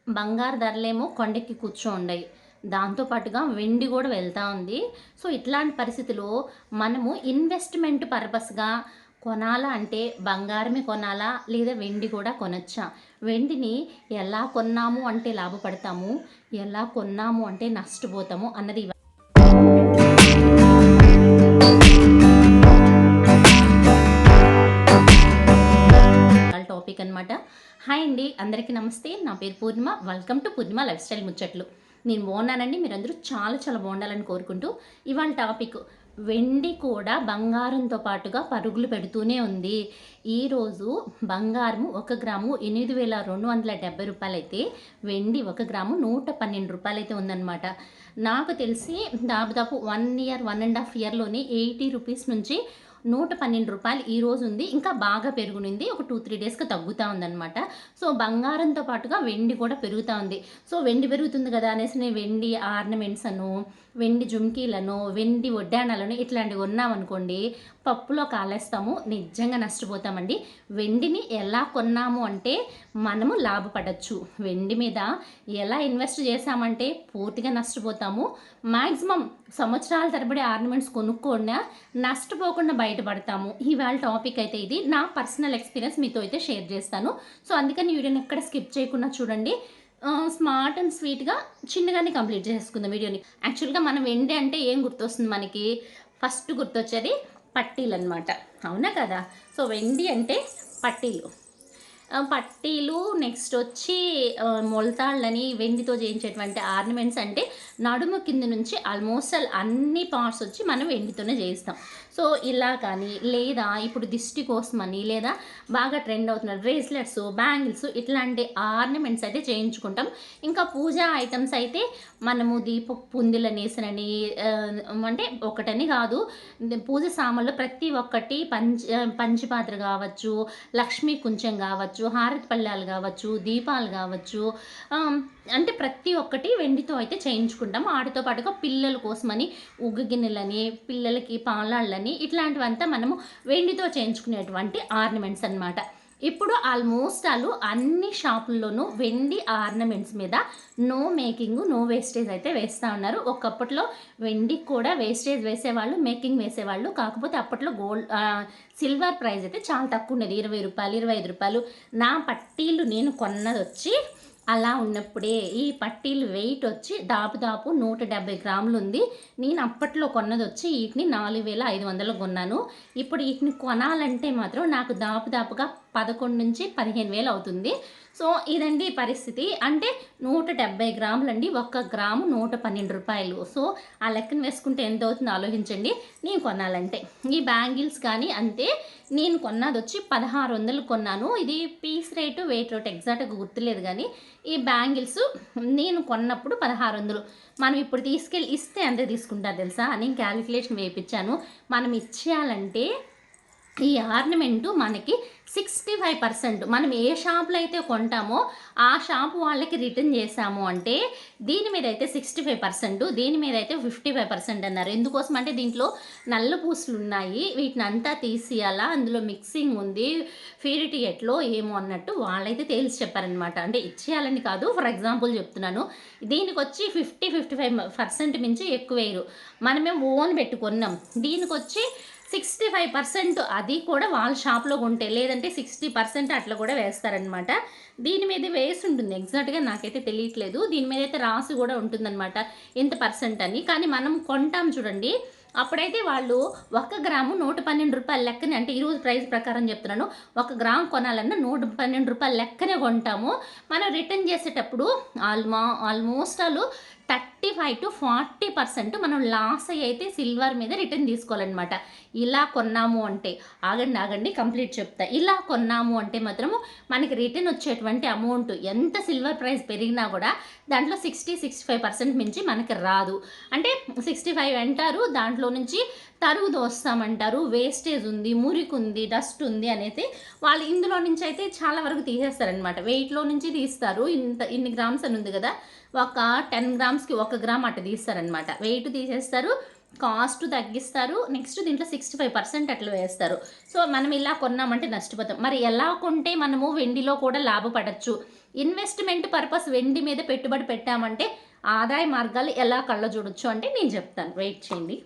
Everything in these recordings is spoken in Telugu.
బంగారు ధరలేమో కొండెక్కి కూర్చోండాయి. దాంతో పాటుగా వెండి గూడా వెళ్తా ఉంది. సో, ఇట్లాంటి పరిస్థితిలో మనము ఇన్వెస్ట్‌మెంట్ పర్పస్‌గా కొనాలా అంటే బంగారమే కొనాలా? లేదా వెండి గూడా కొనొచ్చా? వెండిని ఎలా కొన్నాము అంటే లాభపడతాము? ఎలా కొన్నాము అంటే నష్టపోతాము? అన్నది ఇవాళ టాపిక్ అనమాట. హాయ్ అండి! అందరికీ నమస్తే. నా పేరు Purnima. Welcome to Purnima lifestyle ముచ్చట్లు. నేను బాగున్నానండి. మీరందరూ చాలా చాలా బాగుండాలని కోరుకుంటూ ఇవాళ టాపిక్ వెండి కూడా బంగారంతో పాటుగా పరుగులు పెడుతూనే ఉంది. ఈరోజు బంగారము 1 గ్రాము రూ. 8,270 అయితే వెండి 1 గ్రాము రూ. 112 అయితే ఉందన్నమాట. నాకు తెలిసి దాదాపు 1 ఇయర్, 1½ ఇయర్‌లోనే రూ. 80 నుంచి రూ. 112 ఈరోజు ఉంది. ఇంకా బాగా పెరుగునింది. ఒక 2, 3 డేస్‌కి తగ్గుతా ఉందనమాట. సో, బంగారంతో పాటుగా వెండి కూడా పెరుగుతా ఉంది. సో, వెండి పెరుగుతుంది కదా అనేసి నేను వెండి ఆర్నమెంట్స్ అను, వెండి జుంకీలను, వెండి వడ్డాణాలను ఇట్లాంటివి కొన్నామనుకోండి, పప్పులో కాలేస్తాము. నిజంగా నష్టపోతామండి. వెండిని ఎలా కొన్నాము అంటే మనము లాభపడొచ్చు. వెండి మీద ఎలా ఇన్వెస్ట్ చేశామంటే పూర్తిగా నష్టపోతాము. మాక్సిమం సంవత్సరాల తరబడి ఆర్నమెంట్స్ కొనుక్కోనా నష్టపోకుండా బయటపడతాము. ఇవాళ టాపిక్ అయితే ఇది. నా పర్సనల్ ఎక్స్‌పీరియన్స్ మీతో అయితే షేర్ చేస్తాను. సో, అందుకని వీడియోని ఎక్కడ స్కిప్ చేయకుండా చూడండి. స్మార్ట్ అండ్ స్వీట్‌గా చిన్నగానే కంప్లీట్ చేసుకుందాం వీడియోని. యాక్చువల్‌గా మనం వెండి అంటే ఏం గుర్తొస్తుంది మనకి? ఫస్ట్ గుర్తొచ్చేది పట్టీలనమాట. అవునా కదా? సో, వెండి అంటే పట్టీలు. పట్టీలు నెక్స్ట్ వచ్చి మొలతాళ్ళని వెండితో చేయించేటువంటి ఆర్నమెంట్స్ అంటే నడుము కింద నుంచి ఆల్మోస్ట్ అన్ని పార్ట్స్ వచ్చి మనం వెండితోనే చేయిస్తాం. సో, ఇలా కానీ లేదా ఇప్పుడు దిష్టి కోసమని లేదా బాగా ట్రెండ్ అవుతున్న బ్రేస్లెట్స్, బ్యాంగిల్స్ ఇట్లాంటి ఆర్నమెంట్స్ అయితే చేయించుకుంటాం. ఇంకా పూజా ఐటమ్స్ అయితే మనము దీపపు పుందులనేసనని అంటే ఒకటని కాదు, పూజ సామాన్లు ప్రతి ఒక్కటి పంచపాత్ర కావచ్చు, లక్ష్మీ కుంచం కావచ్చు, హారతి పళ్ళాలు కావచ్చు, దీపాలు కావచ్చు, అంటే ప్రతి ఒక్కటి వెండితో అయితే చేయించుకుంటాం. వాటితో పాటుగా పిల్లల కోసమని ఉగ్గు గిన్నెలని, పిల్లలకి పాలాళ్ళని ఇట్లాంటివంతా మనము వెండితో చేయించుకునేటువంటి ఆర్నమెంట్స్ అనమాట. ఇప్పుడు ఆల్మోస్ట్ అన్ని షాపుల్లోనూ వెండి ఆర్నమెంట్స్ మీద నో మేకింగ్, నో వేస్టేజ్ అయితే వేస్తూ ఉన్నారు. ఒకప్పట్లో వెండికి కూడా వేస్టేజ్ వేసేవాళ్ళు, మేకింగ్ వేసేవాళ్ళు. కాకపోతే అప్పట్లో సిల్వర్ ప్రైస్ అయితే చాలా తక్కువ ఉండేది. రూ. 20, రూ. 25. నా పట్టీలు నేను కొన్నదొచ్చి అలా ఉన్నప్పుడే ఈ పట్టీలు వెయిట్ వచ్చి దాపు 170 గ్రాములు ఉంది. నేను అప్పట్లో కొన్నదొచ్చి వీటిని 4,500 కొన్నాను. ఇప్పుడు వీటిని కొనాలంటే మాత్రం నాకు దాపుగా 11,000-15,000 అవుతుంది. సో, ఇదండి పరిస్థితి. అంటే 170 గ్రాములండి. 1 గ్రాము రూ. 112. సో, ఆ లెక్కన వేసుకుంటే ఎంత అవుతుందో ఆలోచించండి నేను కొనాలంటే. ఈ బ్యాంగిల్స్ కానీ అంతే. నేను కొన్నదొచ్చి 1600 కొన్నాను. ఇది పీస్ రేటు, వెయిట్ రేట్ ఎగ్జాక్ట్‌గా గుర్తులేదు కానీ ఈ బ్యాంగిల్స్ నేను కొన్నప్పుడు 1600. మనం ఇప్పుడు తీసుకెళ్ళి ఇస్తే ఎంత తీసుకుంటారు తెలుసా? నేను క్యాలిక్యులేషన్ వేయించాను. మనం ఇచ్చేయాలంటే ఈ ఆర్నమెంటు మనకి 65% మనం ఏ షాప్‌లో అయితే కొంటామో ఆ షాప్ వాళ్ళకి రిటర్న్ చేశాము అంటే దీని మీద అయితే 65%, దీని మీద అయితే 55% అన్నారు. ఎందుకోసం అంటే దీంట్లో నల్ల పూసలు ఉన్నాయి. వీటినంతా తీసియాలా, అందులో మిక్సింగ్ ఉంది, ప్యూరిటీ ఎట్లో ఏమో అన్నట్టు వాళ్ళైతే తేల్చి చెప్పారనమాట. అంటే ఇచ్చేయాలని కాదు, ఫర్ ఎగ్జాంపుల్ చెప్తున్నాను. దీనికొచ్చి 50-55% మించి ఎక్కువేయరు. మనమేమో ఓన్ పెట్టి కొన్నాం. దీనికొచ్చి 65%, అది కూడా వాళ్ళ షాప్‌లో కొంటే. లేదంటే 60% అట్లా కూడా వేస్తారనమాట. దీని మీద వేసి ఉంటుంది. ఎగ్జాక్ట్‌గా నాకైతే తెలియట్లేదు. దీని మీద అయితే రాసి కూడా ఉంటుందనమాట ఇంత పర్సెంట్ అని. కానీ మనం కొంటాం చూడండి, అప్పుడైతే వాళ్ళు 1 గ్రాము రూ. 112 లెక్కనే, అంటే ఈరోజు ప్రైస్ ప్రకారం చెప్తున్నాను. 1 గ్రామ్ కొనాలన్నా రూ. 112 లెక్కనే కొంటాము. మనం రిటర్న్ చేసేటప్పుడు ఆల్మోస్ట్ 35-40% మనం లాస్ అయితే సిల్వర్ మీద రిటర్న్ తీసుకోవాలన్నమాట. ఇలా కొన్నాము అంటే ఆగండి కంప్లీట్ చెప్తా. ఇలా కొన్నాము అంటే మాత్రము మనకి రిటర్న్ వచ్చేటువంటి అమౌంట్ ఎంత సిల్వర్ ప్రైస్ పెరిగినా కూడా దాంట్లో 60-65% మించి మనకి రాదు. అంటే 65 అంటారు, దాంట్లో నుంచి తరుగు దోస్తామంటారు, వేస్టేజ్ ఉంది, మురికుంది, డస్ట్ ఉంది అనేది వాళ్ళు ఇందులో నుంచి అయితే చాలా వరకు తీసేస్తారనమాట. వెయిట్లో నుంచి తీస్తారు. ఇన్ని గ్రామ్స్ అని ఉంది కదా, ఒక 10 గ్రామ్స్కి 1 గ్రామ్ అట్లా తీస్తారనమాట. వెయిట్ తీసేస్తారు, కాస్ట్ తగ్గిస్తారు. నెక్స్ట్ దీంట్లో 65% అట్లా వేస్తారు. సో, మనం ఇలా కొన్నామంటే నష్టపోతాం. మరి ఎలా కొంటే మనము వెండిలో కూడా లాభపడచ్చు? ఇన్వెస్ట్మెంట్ పర్పస్ వెండి మీద పెట్టుబడి పెట్టామంటే ఆదాయ మార్గాలు ఎలా కళ్ళ చూడొచ్చు అంటే నేను చెప్తాను, వెయిట్ చేయండి.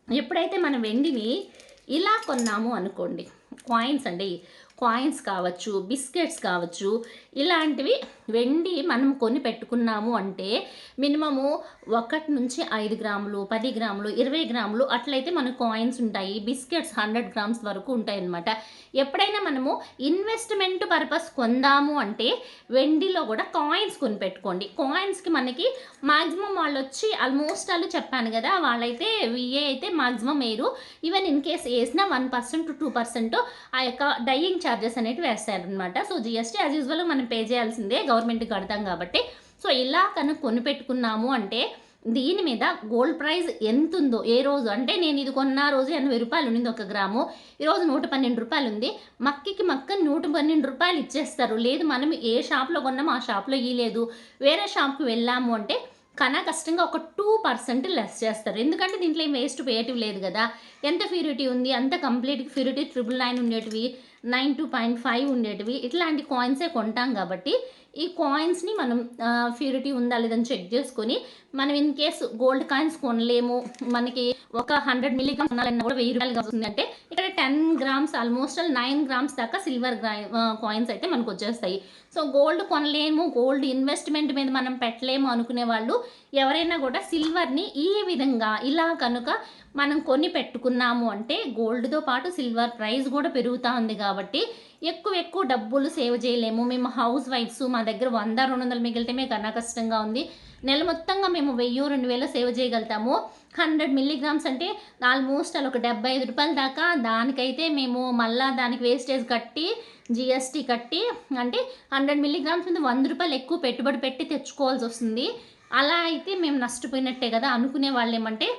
ఎప్పుడైతే మనం వెండిని ఇలా కొన్నాము అనుకోండి, కాయిన్స్ అండి, కాయిన్స్ కావచ్చు, బిస్కెట్స్ కావచ్చు, ఇలాంటివి వెండి మనం కొని పెట్టుకున్నాము అంటే మినిమము 1 నుంచి 5 గ్రాములు, 10 గ్రాములు, 20 గ్రాములు అట్లయితే మన కాయిన్స్ ఉంటాయి. బిస్కెట్స్ 100 గ్రామ్స్ వరకు ఉంటాయి అన్నమాట. ఎప్పుడైనా మనము ఇన్వెస్ట్మెంట్ పర్పస్ కొందాము అంటే వెండిలో కూడా కాయిన్స్ కొని పెట్టుకోండి. కాయిన్స్కి మనకి మాక్సిమం వాళ్ళు వచ్చి ఆల్మోస్ట్ వాళ్ళు చెప్పాను కదా, వాళ్ళైతే విఏ అయితే మాక్సిమం వేయరు. ఈవెన్ ఇన్ కేస్ వేసినా 1% to 2% ఆ యొక్క డైయింగ్ ఛార్జెస్ అనేవి వేస్తారనమాట. సో జిఎస్టీ యాజ్ యూజువల్గా మనం పే చేయాల్సిందే, గవర్నమెంట్కి కడతాం కాబట్టి. సో ఇలా కనుక కొని పెట్టుకున్నాము అంటే దీని మీద గోల్డ్ ప్రైస్ ఎంత ఉందో, ఏ రోజు అంటే నేను ఇది కొన్న రోజు 80 రూపాయలు ఉంది 1 గ్రాము, ఈరోజు 112 రూపాయలు ఉంది. మక్కికి మక్క 112 రూపాయలు ఇచ్చేస్తారు. లేదు మనం ఏ షాప్లో కొన్నామో ఆ షాప్లో ఇవ్వలేదు, వేరే షాప్కి వెళ్ళాము అంటే కష్టంగా ఒక 2% లెస్ చేస్తారు. ఎందుకంటే దీంట్లో ఏం వేస్ట్ వేయటివ్ లేదు కదా. ఎంత ప్యూరిటీ ఉంది, అంత కంప్లీట్ ప్యూరిటీ 999 ఉండేటివి, 92.5 ఉండేటివి, ఇట్లాంటి కాయిన్సే కొంటాం కాబట్టి ఈ కాయిన్స్ని మనం ప్యూరిటీ ఉందా లేదని చెక్ చేసుకొని మనం ఇన్ కేసు గోల్డ్ కాయిన్స్ కొనలేము, మనకి ఒక 100 మిల్లీగ్రామ్స్ కొనాలన్నా కూడా 1000 రూపాయలు వస్తుంది అంటే ఇక్కడ 10 గ్రామ్స్ ఆల్మోస్ట్ 9 గ్రామ్స్ దాకా సిల్వర్ కాయిన్స్ అయితే మనకు వచ్చేస్తాయి. సో గోల్డ్ కొనలేము, గోల్డ్ ఇన్వెస్ట్మెంట్ మీద మనం పెట్టలేము అనుకునే వాళ్ళు ఎవరైనా కూడా సిల్వర్ని ఈ విధంగా ఇలా కనుక మనం కొని పెట్టుకున్నాము అంటే గోల్డ్తో పాటు సిల్వర్ ప్రైస్ కూడా పెరుగుతూ ఉంది కాబట్టి ఎక్కువ డబ్బులు సేవ్ చేయలేము. మేము హౌస్ వైఫ్స్, మా దగ్గర 100-200 మిగిలితే కష్టంగా ఉంది. నెల మొత్తంగా మేము 1000-2000 సేవ్ చేయగలుగుతాము. 100 మిల్లీగ్రామ్స్ అంటే ఆల్మోస్ట్ అలా ఒక 75 రూపాయల దాకా, దానికైతే మేము మళ్ళా దానికి వేస్టేజ్ కట్టి జిఎస్టీ కట్టి అంటే 100 మిల్లీగ్రామ్స్ మీద 100 రూపాయలు ఎక్కువ పెట్టుబడి పెట్టి తెచ్చుకోవాల్సి వస్తుంది. అలా అయితే మేము నష్టపోయినట్టే కదా అనుకునే వాళ్ళు ఏమంటే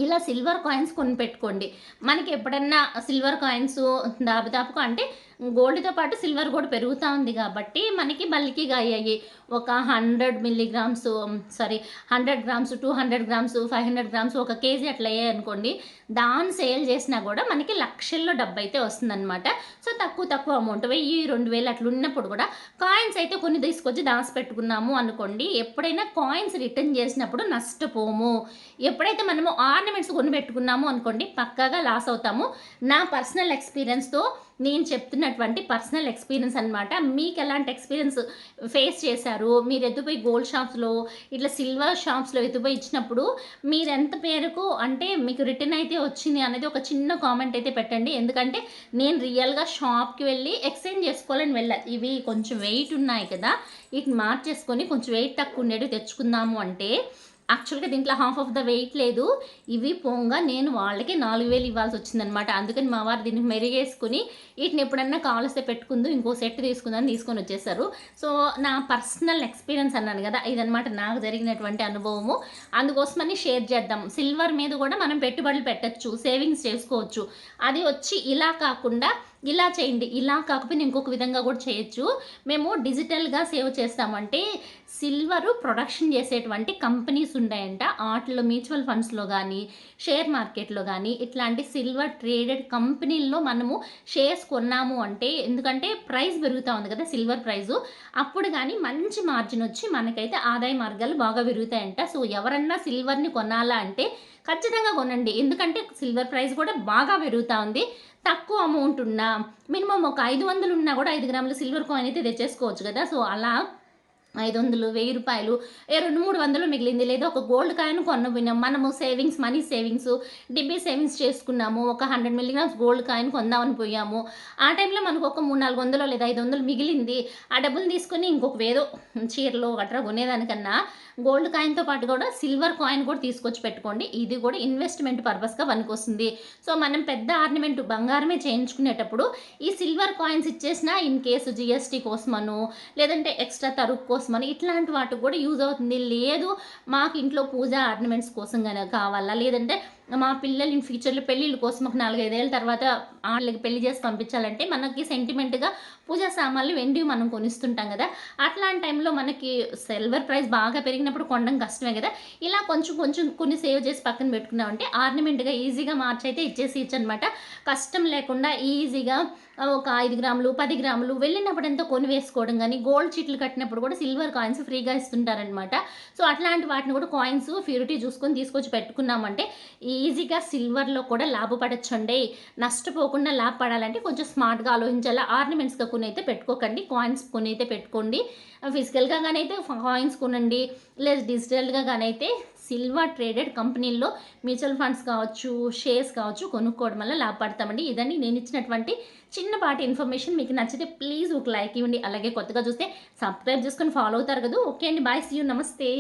ఇలా సిల్వర్ కాయిన్స్ కొని పెట్టుకోండి. మనకి ఎప్పుడన్నా సిల్వర్ కాయిన్స్ దాదాపుగా అంటే గోల్డ్తో పాటు సిల్వర్ కూడా పెరుగుతూ ఉంది కాబట్టి మనకి బల్కీగా అయ్యాయి. ఒక 100 milligrams 100 grams, 200 grams, 500 grams, 1 KG అట్లా అయ్యాయి అనుకోండి, దాన్ని సేల్ చేసినా కూడా మనకి లక్షల్లో డబ్బు అయితే వస్తుందన్నమాట. సో తక్కువ అమౌంట్ 1000-2000 అట్లా ఉన్నప్పుడు కూడా కాయిన్స్ అయితే కొన్ని తీసుకొచ్చి దాచిపెట్టుకున్నాము అనుకోండి, ఎప్పుడైనా కాయిన్స్ రిటర్న్ చేసినప్పుడు నష్టపోము. ఎప్పుడైతే మనము ఆర్నమెంట్స్ కొని పెట్టుకున్నాము అనుకోండి పక్కాగా లాస్ అవుతాము. నా పర్సనల్ ఎక్స్పీరియన్స్తో నేను చెప్తున్నటువంటి పర్సనల్ ఎక్స్పీరియన్స్ అనమాట. మీకు ఎలాంటి ఎక్స్పీరియన్స్ ఫేస్ చేశారు, మీరు ఎత్తుపోయి గోల్డ్ షాప్స్లో ఇట్లా సిల్వర్ షాప్స్లో ఎత్తుపోయి ఇచ్చినప్పుడు మీరు ఎంత పేరుకు అంటే మీకు రిటర్న్ అయితే వచ్చింది అనేది ఒక చిన్న కామెంట్ అయితే పెట్టండి. ఎందుకంటే నేను రియల్గా షాప్కి వెళ్ళి ఎక్స్చేంజ్ చేసుకోవాలని వెళ్ళాను. ఇవి కొంచెం వెయిట్ ఉన్నాయి కదా, వీటిని మార్చేసుకొని కొంచెం వెయిట్ తక్కువ ఉండేవి తెచ్చుకుందాము అంటే యాక్చువల్గా దీంట్లో హాఫ్ ఆఫ్ ద వెయిట్ లేదు. ఇవి పోగా నేను వాళ్ళకి 4000 ఇవ్వాల్సి వచ్చిందనమాట. అందుకని మా వారు దీన్ని మెరుగేసుకుని వీటిని ఎప్పుడన్నా కావలిస్తే పెట్టుకుందు, ఇంకో సెట్ తీసుకొని వచ్చేసారు. సో నా పర్సనల్ ఎక్స్పీరియన్స్ అన్నాను కదా, ఇదనమాట నాకు జరిగినటువంటి అనుభవము. అందుకోసమని షేర్ చేద్దాం. సిల్వర్ మీద కూడా మనం పెట్టుబడులు పెట్టచ్చు, సేవింగ్స్ చేసుకోవచ్చు. అది వచ్చి ఇలా కాకుండా ఇలా చేయండి, ఇలా కాకపోయినా ఇంకొక విధంగా కూడా చేయొచ్చు. మేము డిజిటల్గా సేవ్ చేస్తామంటే సిల్వరు ప్రొడక్షన్ చేసేటువంటి కంపెనీస్ ఉంటాయంట, వాటిలో మ్యూచువల్ ఫండ్స్లో కానీ షేర్ మార్కెట్లో కానీ ఇట్లాంటి సిల్వర్ ట్రేడెడ్ కంపెనీల్లో మనము షేర్స్ కొన్నాము అంటే, ఎందుకంటే ప్రైస్ పెరుగుతూ ఉంది కదా సిల్వర్ ప్రైజు, అప్పుడు కానీ మంచి మార్జిన్ వచ్చి మనకైతే ఆదాయ మార్గాలు బాగా పెరుగుతాయంట. సో ఎవరన్నా సిల్వర్ని కొనాలా అంటే ఖచ్చితంగా కొనండి. ఎందుకంటే సిల్వర్ ప్రైస్ కూడా బాగా పెరుగుతూ ఉంది. తక్కువ అమౌంట్ ఉన్నా మినిమం ఒక 500 ఉన్నా కూడా 5 గ్రాముల సిల్వర్ కాయిన్ అయితే తెచ్చేసుకోవచ్చు కదా. సో అలా 500, 1000 రూపాయలు 200-300 మిగిలింది, లేదా ఒక గోల్డ్ కాయిన్ కొనబోయినాం మనము, సేవింగ్స్ మనీ సేవింగ్స్ డిబ్బీ సేవింగ్స్ చేసుకున్నాము, ఒక 100 మిల్లీగ్రామ్స్ గోల్డ్ కాయిన్ కొందామని పోయాము. ఆ టైంలో మనకు ఒక 300-400 లేదా 500 మిగిలింది. ఆ డబ్బులు తీసుకొని ఇంకొక ఏదో చీరలో గట్రా కొనేదానికన్నా గోల్డ్ కాయిన్తో పాటు కూడా సిల్వర్ కాయిన్ కూడా తీసుకొచ్చి పెట్టుకోండి. ఇది కూడా ఇన్వెస్ట్మెంట్ పర్పస్గా పనికొస్తుంది. సో మనం పెద్ద ఆర్నమెంట్ బంగారమే చేయించుకునేటప్పుడు ఈ సిల్వర్ కాయిన్స్ ఇచ్చేసినా ఇన్ కేసు జిఎస్టీ కోసమను లేదంటే ఎక్స్ట్రా తరుగు కోసమని ఇట్లాంటి వాటికి కూడా యూజ్ అవుతుంది. లేదు మాకు ఇంట్లో పూజ ఆర్నమెంట్స్ కోసం కావాలా, లేదంటే మా పిల్లలు ఇన్ ఫ్యూచర్‌లో పెళ్ళిళ్ళ కోసం ఒక 4, 5 ఏళ్ల తర్వాత ఆళ్ళకి పెళ్లి చేసి పంపించాలంటే మనకి సెంటిమెంట్‌గా పూజా సామాన్లు వెండివి మనం కొనిస్తుంటాం గదా! అట్లాంటి టైంలో మనకి సిల్వర్ ప్రైస్ బాగా పెరిగినప్పుడు కొనడం కష్టమే గదా! ఇలా కొంచెం కొంచెం కొన్ని సేవ్ చేసి పక్కన పెట్టుకున్నామంటే ఆర్నమెంట్‌గా ఈజీగా మార్చయితే ఇచ్చేసేయొచ్చనమాట. కష్టం లేకుండా ఈజీగా ఒక 5 గ్రాములు, 10 గ్రాములు వెళ్ళినప్పుడంతా కొని వేసుకోవడం గానీ, గోల్డ్ చీట్లు కట్టినప్పుడు కూడా సిల్వర్ కాయిన్స్ ఫ్రీగా ఇస్తుంటారనమాట. సో, అట్లాంటి వాటిని కూడా కాయిన్స్ ప్యూరిటీ చూసుకొని తీసుకొచ్చి పెట్టుకున్నామంటే ఈజీగా సిల్వర్‌లో కూడా లాభపడొచ్చండి. నష్టపోకుండా లాభపడాలంటే కొంచెం స్మార్ట్‌గా ఆలోచించాలా. ఆర్నమెంట్స్‌గా కొనైతే పెట్టుకోకండి. కాయిన్స్ కొనైతే పెట్టుకోండి. ఫిజికల్‌గా గానైతే కాయిన్స్ కొనండి. లేదా డిజిటల్‌గా గానైతే సిల్వర్ ట్రేడెడ్ కంపెనీల్లో మ్యూచువల్ ఫండ్స్ కావచ్చు, షేర్స్ కావచ్చు కొనుక్కోవడం వల్ల లాభపడతామండి. ఇదండి నేనిచ్చినటువంటి చిన్నపాటి ఇన్ఫర్మేషన్. మీకు నచ్చితే ప్లీజ్ ఒక లైక్ ఇవ్వండి. అలాగే కొత్తగా చూస్తే సబ్స్క్రైబ్ చేసుకొని ఫాలో అవుతారు కదా! ఓకే అండి. బాయ్. See you. నమస్తే.